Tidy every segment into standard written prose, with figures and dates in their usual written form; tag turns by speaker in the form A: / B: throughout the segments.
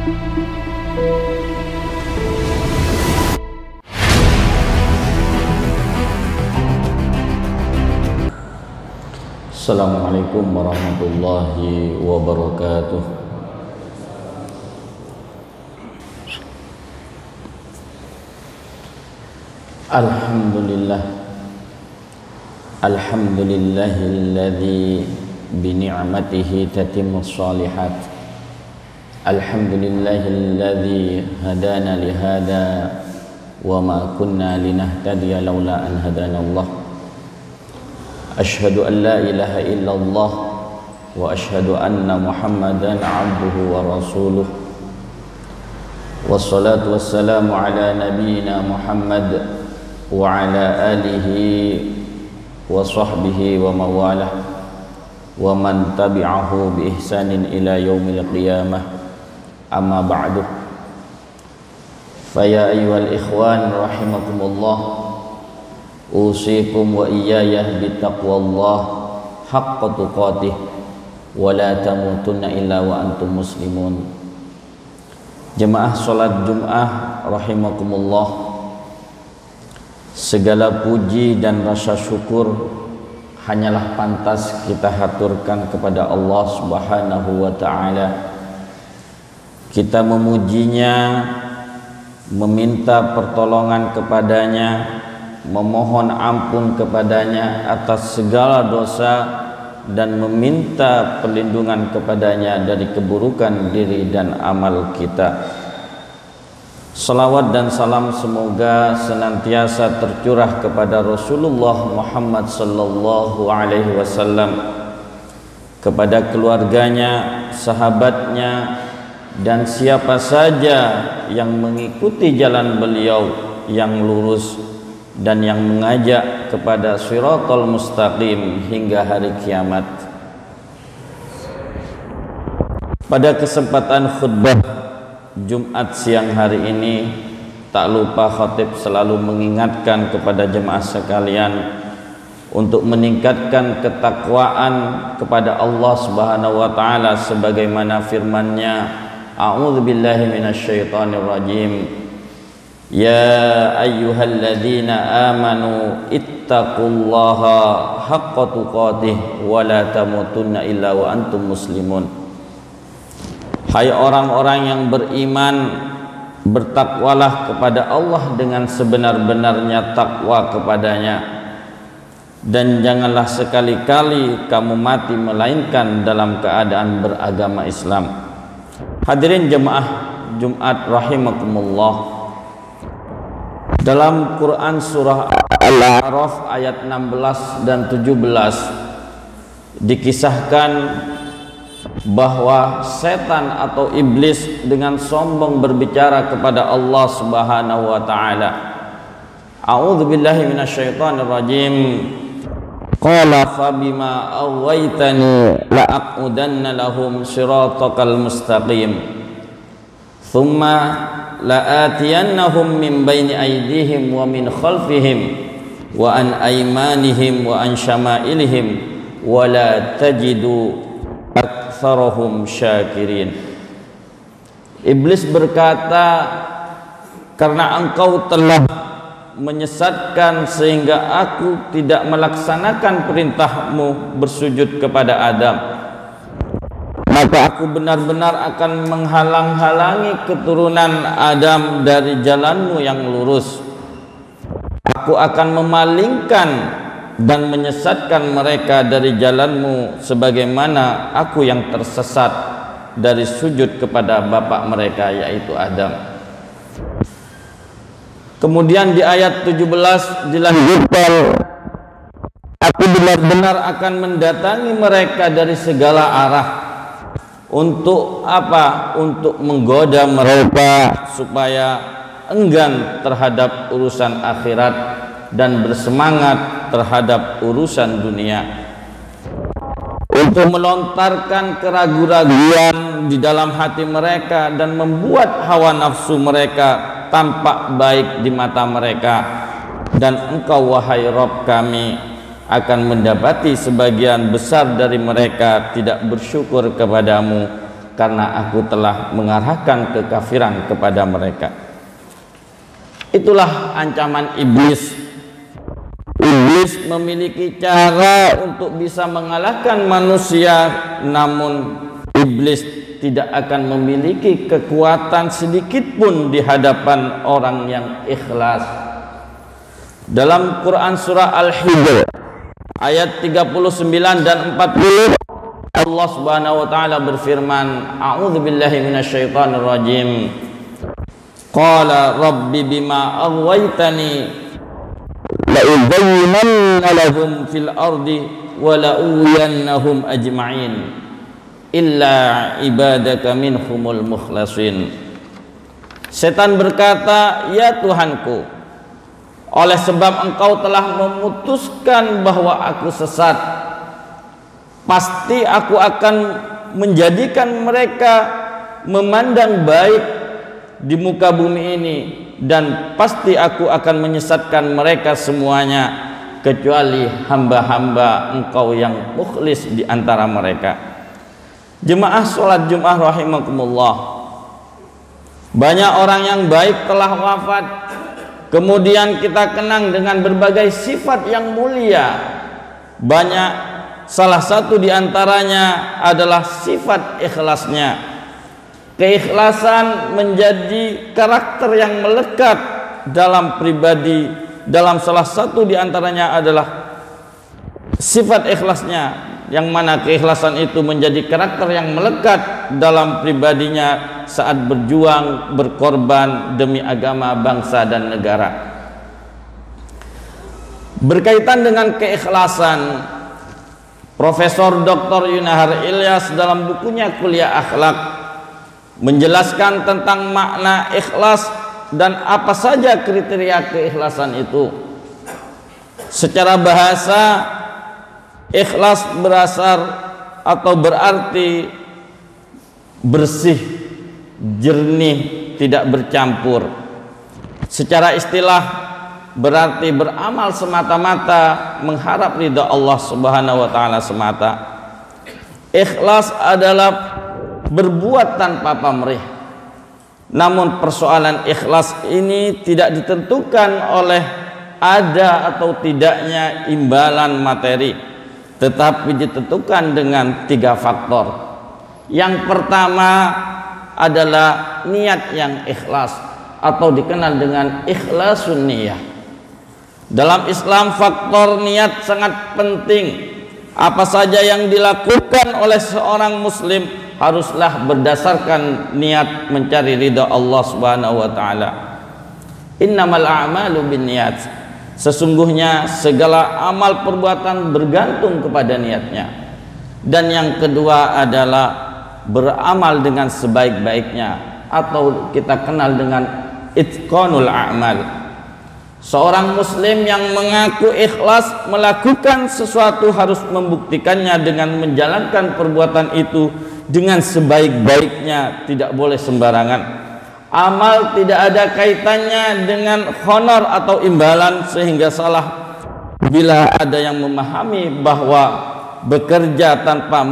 A: Assalamualaikum warahmatullahi wabarakatuh. Alhamdulillahilladzi bini'matihi tatimmus shalihat. Alhamdulillahilladzi hadana lihada wa ma kunna linahtadiya laula an hadanallah. Ashhadu an la ilaha illallah wa ashhadu anna Muhammadan abduhu wa rasuluh. Wassalatu wassalamu ala nabiyyina Muhammad wa ala alihi wa sahbihi wa mawalah wa man tabi'ahu bi ihsanin ila yaumil qiyamah. Amma ba'du. Fa ya ayyuhal ikhwan rahimakumullah, usikum wa iyaya bittaqwallah haqqa tuqatih wa la tamutunna illa wa antum muslimun. Jemaah salat Jumat rahimakumullah, segala puji dan rasa syukur hanyalah pantas kita haturkan kepada Allah Subhanahu wa taala. Kita memujinya, meminta pertolongan kepadanya, memohon ampun kepadanya atas segala dosa dan meminta perlindungan kepadanya dari keburukan diri dan amal kita. Salawat dan salam semoga senantiasa tercurah kepada Rasulullah Muhammad sallallahu alaihi wasallam, kepada keluarganya, sahabatnya, dan siapa saja yang mengikuti jalan beliau yang lurus dan yang mengajak kepada shiratal mustaqim hingga hari kiamat. Pada kesempatan khutbah Jumat siang hari ini, tak lupa khatib selalu mengingatkan kepada jemaah sekalian untuk meningkatkan ketakwaan kepada Allah Subhanahu wa taala sebagaimana firman-Nya, a'udzubillahi minasyaitonir rajim. Ya ayyuhalladzina amanu ittaqullaha haqqa tuqatih wa la tamutunna illa wa antum muslimun. Hai orang-orang yang beriman, bertakwalah kepada Allah dengan sebenar-benarnya takwa kepadanya, dan janganlah sekali-kali kamu mati melainkan dalam keadaan beragama Islam. Hadirin jemaah Jumat rahimakumullah, dalam Quran surah Al-A'raf ayat 16 dan 17 dikisahkan bahwa setan atau iblis dengan sombong berbicara kepada Allah Subhanahu wa taala. A'udzubillahi minasyaitonir rajim. Qala fabima awaitani la'aqudanna lahum shiratakal mustaqim. Thumma la'atiyannahum min baini aydihim wa min khalfihim wa an aymanihim wa an syama'ilihim wa la tajidu aktsarahum syakirin. Iblis berkata, karena engkau telah menyesatkan sehingga aku tidak melaksanakan perintahmu bersujud kepada Adam, maka aku benar-benar akan menghalang-halangi keturunan Adam dari jalanmu yang lurus. Aku akan memalingkan dan menyesatkan mereka dari jalanmu sebagaimana aku yang tersesat dari sujud kepada bapak mereka, yaitu Adam. Kemudian di ayat 17 dilanjutkan, aku benar-benar akan mendatangi mereka dari segala arah. Untuk apa? Untuk menggoda mereka supaya enggan terhadap urusan akhirat dan bersemangat terhadap urusan dunia, untuk melontarkan keraguan-raguan di dalam hati mereka dan membuat hawa nafsu mereka tampak baik di mata mereka. Dan engkau wahai Rabb kami akan mendapati sebagian besar dari mereka tidak bersyukur kepadamu karena aku telah mengarahkan kekafiran kepada mereka. Itulah ancaman iblis. Iblis memiliki cara untuk bisa mengalahkan manusia, namun iblis tidak akan memiliki kekuatan sedikit pun di hadapan orang yang ikhlas. Dalam Quran surah Al-Hijr ayat 39 dan 40, Allah Subhanahu wa taala berfirman, A'udzubillahi minasyaitonir rajim. Qala rabbi bima aghwaytani la uzayyinanna lahum fil ardi wa la ughwiyannahum ajma'in illa ibadaka minhumul mukhlasin. Setan berkata, ya Tuhanku, oleh sebab engkau telah memutuskan bahwa aku sesat, pasti aku akan menjadikan mereka memandang baik di muka bumi ini, dan pasti aku akan menyesatkan mereka semuanya kecuali hamba-hamba engkau yang mukhlis di antara mereka. Jemaah sholat Jumat rahimakumullah, banyak orang yang baik telah wafat, kemudian kita kenang dengan berbagai sifat yang mulia. Banyak, salah satu di antaranya adalah sifat ikhlasnya. Keikhlasan menjadi karakter yang melekat dalam pribadi. Dalam salah satu di antaranya adalah sifat ikhlasnya, yang mana keikhlasan itu menjadi karakter yang melekat dalam pribadinya saat berjuang, berkorban demi agama, bangsa dan negara. Berkaitan dengan keikhlasan, Profesor Dr. Yunahar Ilyas dalam bukunya Kuliah Akhlak menjelaskan tentang makna ikhlas dan apa saja kriteria keikhlasan itu. Secara bahasa, ikhlas berasal atau berarti bersih, jernih, tidak bercampur. Secara istilah berarti beramal semata-mata mengharap ridha Allah Subhanahu wa taala semata. Ikhlas adalah berbuat tanpa pamrih. Namun persoalan ikhlas ini tidak ditentukan oleh ada atau tidaknya imbalan materi, tetapi ditentukan dengan 3 faktor. Yang pertama adalah niat yang ikhlas atau dikenal dengan ikhlasun niyah. Dalam Islam faktor niat sangat penting. Apa saja yang dilakukan oleh seorang muslim haruslah berdasarkan niat mencari ridha Allah Subhanahu wa taala. Innamal a'malu binniyat. Sesungguhnya segala amal perbuatan bergantung kepada niatnya. Dan yang kedua adalah beramal dengan sebaik-baiknya atau kita kenal dengan itqanul a'mal. Seorang muslim yang mengaku ikhlas melakukan sesuatu harus membuktikannya dengan menjalankan perbuatan itu dengan sebaik-baiknya, tidak boleh sembarangan. Amal tidak ada kaitannya dengan honor atau imbalan, sehingga salah bila ada yang memahami bahwa bekerja tanpa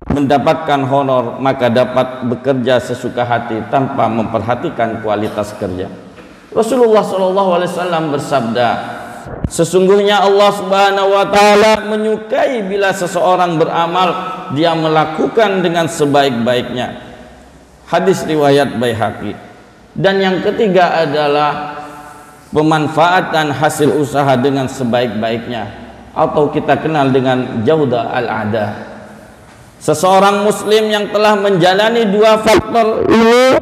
A: mendapatkan honor maka dapat bekerja sesuka hati tanpa memperhatikan kualitas kerja. Rasulullah SAW bersabda, sesungguhnya Allah Subhanahu wa taala menyukai bila seseorang beramal dia melakukan dengan sebaik-baiknya. Hadis riwayat Baihaqi. Dan yang ketiga adalah pemanfaatan hasil usaha dengan sebaik-baiknya atau kita kenal dengan jauda al-ada. Seseorang muslim yang telah menjalani 2 faktor ini,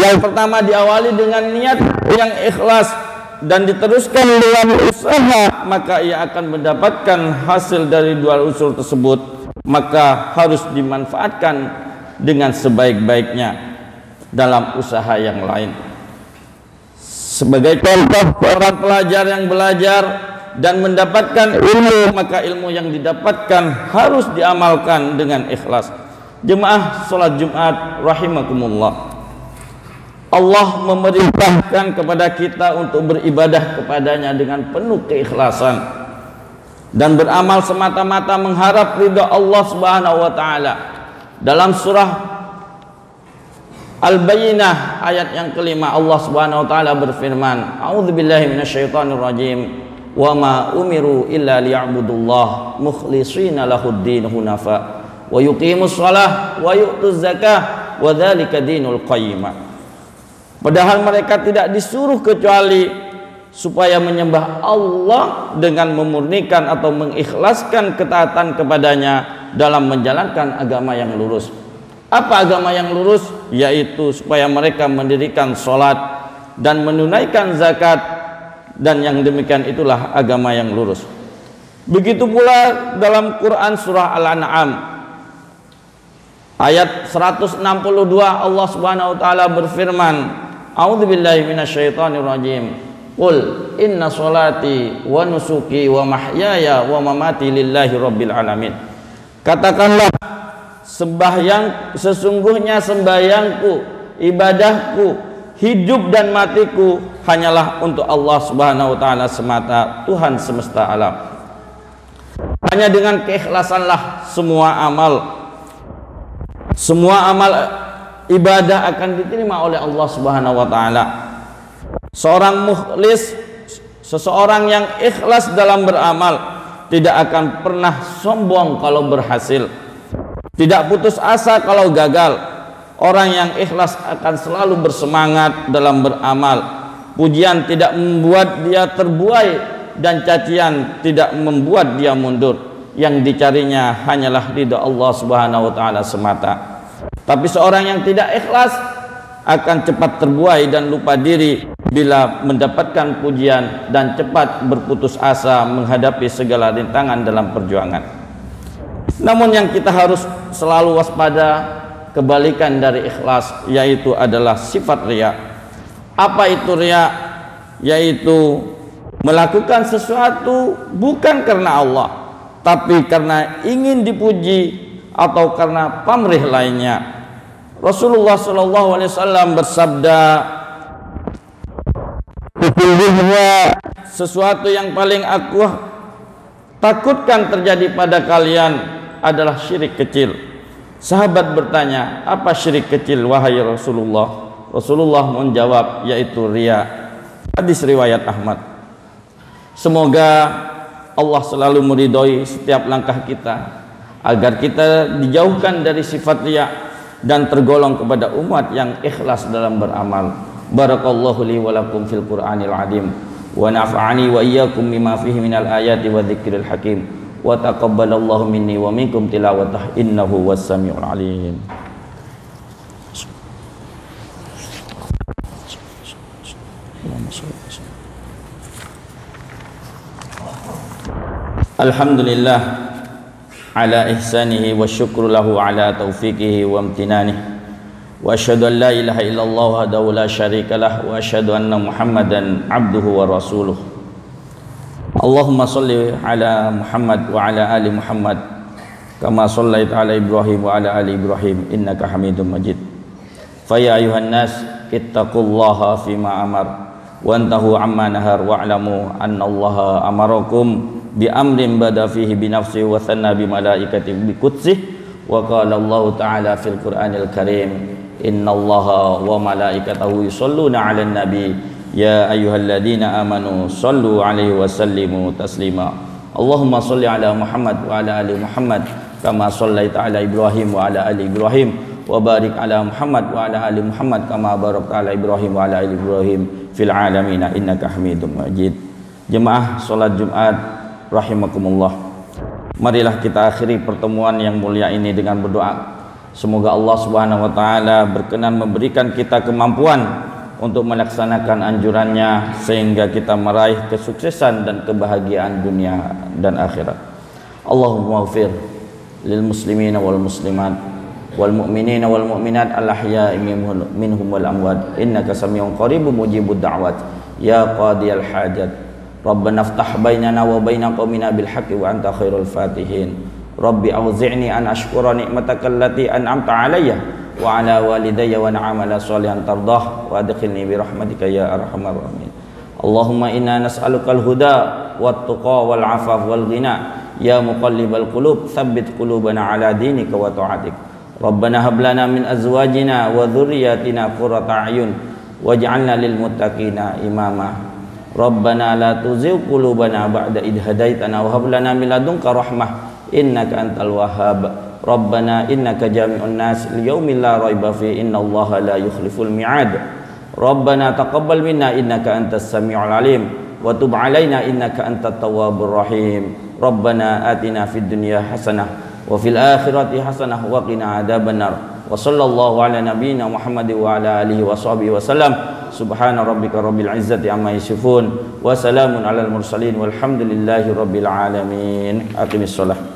A: yang pertama diawali dengan niat yang ikhlas dan diteruskan dengan usaha, maka ia akan mendapatkan hasil dari 2 unsur tersebut, maka harus dimanfaatkan dengan sebaik-baiknya dalam usaha yang lain. Sebagai contoh, seorang pelajar yang belajar dan mendapatkan ilmu, maka ilmu yang didapatkan harus diamalkan dengan ikhlas. Jemaah sholat Jumat rahimakumullah, Allah memerintahkan kepada kita untuk beribadah kepadanya dengan penuh keikhlasan dan beramal semata-mata mengharap ridha Allah Subhanahu wa taala. Dalam surah Al-Bayyinah ayat yang kelima, Allah Subhanahu wa taala berfirman, A'udzubillahi minasyaitonirrajim. Wa ma umiru illa liya'budullah mukhlishina lahuddin hunafa wa yuqimus shalah wa yu'tuz zakah wa dzalika dinul qayyimah. Padahal mereka tidak disuruh kecuali supaya menyembah Allah dengan memurnikan atau mengikhlaskan ketaatan kepadanya dalam menjalankan agama yang lurus. Apa agama yang lurus? Yaitu supaya mereka mendirikan sholat dan menunaikan zakat, dan yang demikian itulah agama yang lurus. Begitu pula dalam Quran surah Al-An'am ayat 162 Allah Subhanahu wa taala berfirman, A'udzubillahi minasyaitonirrajim. Qul inna sholati wa nusuki wa mahyaya wa mamati lillahi rabbil alamin. Katakanlah, sesungguhnya sembahyangku, ibadahku, hidup dan matiku hanyalah untuk Allah Subhanahu wa taala semata, Tuhan semesta alam. Hanya dengan keikhlasanlah semua amal ibadah akan diterima oleh Allah Subhanahu wa taala. Seorang mukhlis, seseorang yang ikhlas dalam beramal, tidak akan pernah sombong kalau berhasil, tidak putus asa kalau gagal. Orang yang ikhlas akan selalu bersemangat dalam beramal. Pujian tidak membuat dia terbuai, dan cacian tidak membuat dia mundur. Yang dicarinya hanyalah ridha Allah Subhanahu wa taala semata. Tapi seorang yang tidak ikhlas akan cepat terbuai dan lupa diri bila mendapatkan pujian, dan cepat berputus asa menghadapi segala rintangan dalam perjuangan. Namun yang kita harus selalu waspada, kebalikan dari ikhlas, yaitu adalah sifat riya. Apa itu riya? Yaitu melakukan sesuatu bukan karena Allah, tapi karena ingin dipuji atau karena pamrih lainnya. Rasulullah SAW bersabda, sesungguhnya sesuatu yang paling aku takutkan terjadi pada kalian adalah syirik kecil. Sahabat bertanya, apa syirik kecil wahai Rasulullah? Rasulullah menjawab, yaitu riya. Hadis riwayat Ahmad. Semoga Allah selalu meridhoi setiap langkah kita, agar kita dijauhkan dari sifat riya dan tergolong kepada umat yang ikhlas dalam beramal. Barakallahu li wa lakum fil Qur'anil azim, wa nafa'ani wa iyyakum bima fihi minal ayati wa dzikril hakim, wa taqabbalallahu minni wa minkum tilawatah, innahu was-sami'ul alim. Alhamdulillah ala ihsanihi wa syukru lahu ala taufiqihi wa amtinanihi, wa asyhadu an la ilaha illallah wahdahu la syarikalah, wa asyhadu anna Muhammadan abduhu wa rasuluh. Allahumma sholli ala Muhammad wa ala ali Muhammad kama shallaita ala Ibrahim wa ala ali Ibrahim innaka Hamidum Majid. Fa ya ayuhan nas ittaqullaha fima amar wa antahu amma nahar wa'lamu anna Allaha amarakum bi amrin bada fihi bi nafsihi wa thanna bi malaikati bi qudsih, wa qala Allah ta'ala fil Qur'anil Karim, innallaha wa malaikatahu yusholluna 'alan nabi ya ayyuhalladzina amanu shallu 'alaihi wa sallimu taslima. Allahumma shalli 'ala Muhammad wa 'ala ali Muhammad kama shallaita 'ala Ibrahim wa 'ala ali Ibrahim, wa barik 'ala Muhammad wa 'ala ali Muhammad kama barakta 'ala Ibrahim wa 'ala ali Ibrahim fil 'alamin innaka Hamidum Majid. Jemaah salat Jumat rahimakumullah, marilah kita akhiri pertemuan yang mulia ini dengan berdoa. Semoga Allah Subhanahu wa taala berkenan memberikan kita kemampuan untuk melaksanakan anjurannya, sehingga kita meraih kesuksesan dan kebahagiaan dunia dan akhirat. Allahumma ighfir lil muslimina wal muslimat wal mu'minina wal mu'minat al ahya'i minhum wal amwat, innaka sami'un qaribun mujibud da'wat ya qadiyal hajat. Rabbana iftah bainana wa baina qaumina bil haqqi wa anta khairul fatihin. Rabbi auzi'ni an ashkura ni'mataka allati an'amta alayya wa ala walidayya wa na'amala sholihan tardah wa adkhilni bi rahmatika ya arhamar rahimin. Allahumma inna nas'alukal huda wat tuqa wal afaf wal ghina ya muqallibal qulub tsabbit qulubana ala dinika wa ta'atik. Rabbana hab lana min azwajina wa dzurriyyatina qurrata a'yun waj'alna lil muttaqina imama. Rabbana la tuzigh qulubana ba'da idh hadaitana wa hab lana min ladunka rahmah innaka antal wahhab. Rabbana innaka jami'un nas liyaumin la raiba fi innallaha la yukhliful mi'ad. Rabbana taqabbal minna innaka antas samiul alim wa tub alaina innaka antat tawwabur rahim. Rabbana atina fid dunya hasanah wa fil akhirati hasanah wa qina adzabannar. Wa sallallahu ala nabiyyina Muhammad wa ala alihi wa sahbihi wasallam. Subhana rabbika rabbil izzati amma yasifun wa salamun alal mursalin walhamdulillahi rabbil alamin. Aqimis shalah.